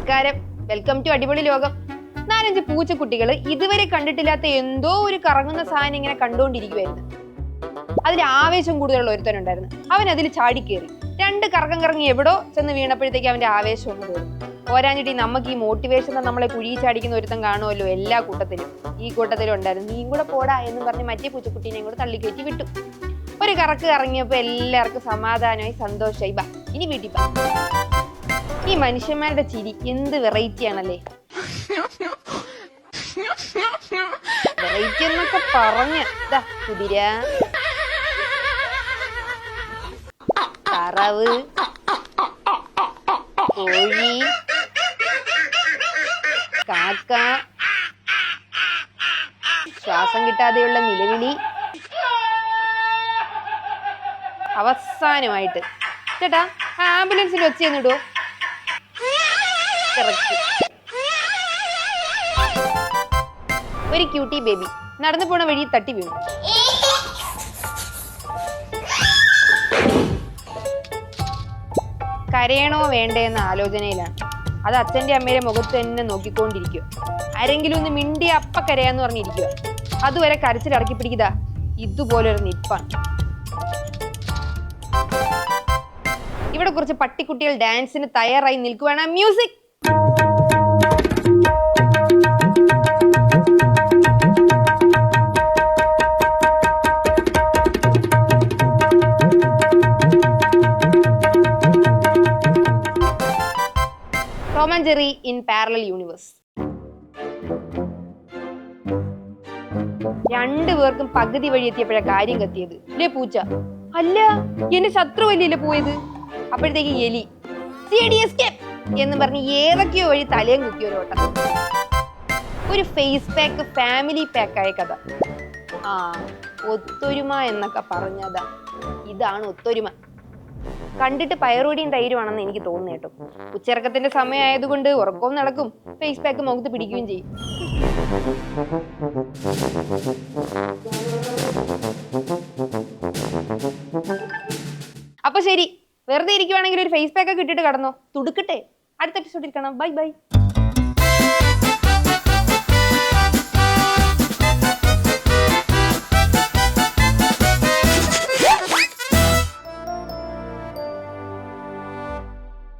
നമസ്കാരം, welcome to അടിപൊളി ലോകം. 4-5 പൂച്ചക്കുട്ടികൾ ഇതുവരെ കണ്ടിട്ടില്ലാത്ത എന്തോ ഒരു കറങ്ങുന്ന സാധനം ഇങ്ങനെ കണ്ടുകൊണ്ടിരിക്കുവായിരുന്നു. അതിൽ ആവേശം കൂടുതലുള്ള ഒരുത്തനുണ്ടായിരുന്നു. അവൻ അതിൽ ചാടിക്കേറി 2 കറക്കം കറങ്ങി എവിടോ ചെന്ന് വീണപ്പോഴത്തേക്ക് അവന്റെ ആവേശം ഒന്ന് തോന്നി. പോരാഞ്ഞിട്ട് നമുക്ക് ഈ മോട്ടിവേഷൻ നമ്മളെ കുഴി ചാടിക്കുന്ന ഒരുത്തൻ കാണുമല്ലോ എല്ലാ കൂട്ടത്തിലും. ഈ കൂട്ടത്തിലും ഉണ്ടായിരുന്നു. നീയും കൂടെ പോടാ എന്ന് പറഞ്ഞ് മറ്റേ പൂച്ചക്കുട്ടീനെയും കൂടെ തള്ളിക്കയറ്റി വിട്ടു. ഒരു കറക്ക് കറങ്ങിയപ്പോ എല്ലാവർക്കും സമാധാനമായി സന്തോഷമായി. ബാ ഇനി വീട്ടിൽ പോ. ഈ മനുഷ്യന്മാരുടെ ചിരി എന്ത് വെറൈറ്റി ആണല്ലേ. വെറൈറ്റി എന്നൊക്കെ പറഞ്ഞ കുതിര, താറാവ്, കോഴി, കാക്ക, ശ്വാസം കിട്ടാതെയുള്ള നിലവിളി, അവസാനമായിട്ട് ചേട്ടാ ആംബുലൻസിൽ വെച്ച് ചെന്നിടുവോ? ഒരു ക്യൂട്ടി ബേബി നടന്നു പോണ വഴി തട്ടി വീണു. കരയണോ വേണ്ടേ എന്ന ആലോചനയിലാണ്. അത് അച്ഛന്റെ അമ്മയുടെ മുഖത്ത് തന്നെ നോക്കിക്കൊണ്ടിരിക്കുക. ആരെങ്കിലും ഒന്ന് മിണ്ടി അപ്പ കരയാന്ന് പറഞ്ഞിരിക്കുക. അതുവരെ കരച്ചിൽ ഇറക്കി പിടിക്കുക. ഇതുപോലൊരു നിപ്പാണ്. ഇവിടെ കുറച്ച് പട്ടിക്കുട്ടികൾ ഡാൻസിന് തയ്യാറായി നിൽക്കുവാണ്. Music. Tom and Jerry in parallel universe. 2 പേർക്കും പകുതി വഴി എത്തിയപ്പോഴാ കാര്യം കത്തിയത്. ഇല്ലേ പൂച്ച? അല്ല, എന്റെ ശത്രു വല്യല്ലേ പോയത്. അപ്പോഴത്തേക്ക് എലി എന്ന് പറഞ്ഞ് ഏതൊക്കെയോ വഴി തലയും കുത്തി ഒരു ഓട്ടം. ഒരു ഫേസ് പാക്ക് ഫാമിലി പാക്കായ കഥ. ഒത്തൊരുമ എന്നൊക്കെ പറഞ്ഞതാ. ഇതാണ് ഒത്തൊരുമ. കണ്ടിട്ട് പയറൂടിയും തൈരുമാണെന്ന് എനിക്ക് തോന്നുന്നു കേട്ടോ. ഉച്ചിറക്കത്തിന്റെ സമയമായതുകൊണ്ട് ഉറക്കവും നടക്കും, ഫേസ് പാക്ക് മുഖത്ത് പിടിക്കുകയും ചെയ്യും. അപ്പൊ ശരി, വെറുതെ ഇരിക്കുവാണെങ്കിൽ ഒരു ഫേസ് പാക്ക് ഒക്കെ ഇട്ടിട്ട് കടന്നോ. തുടുക്കട്ടെ. അടുത്ത എപ്പിസോഡിൽ കാണാം. Bye bye.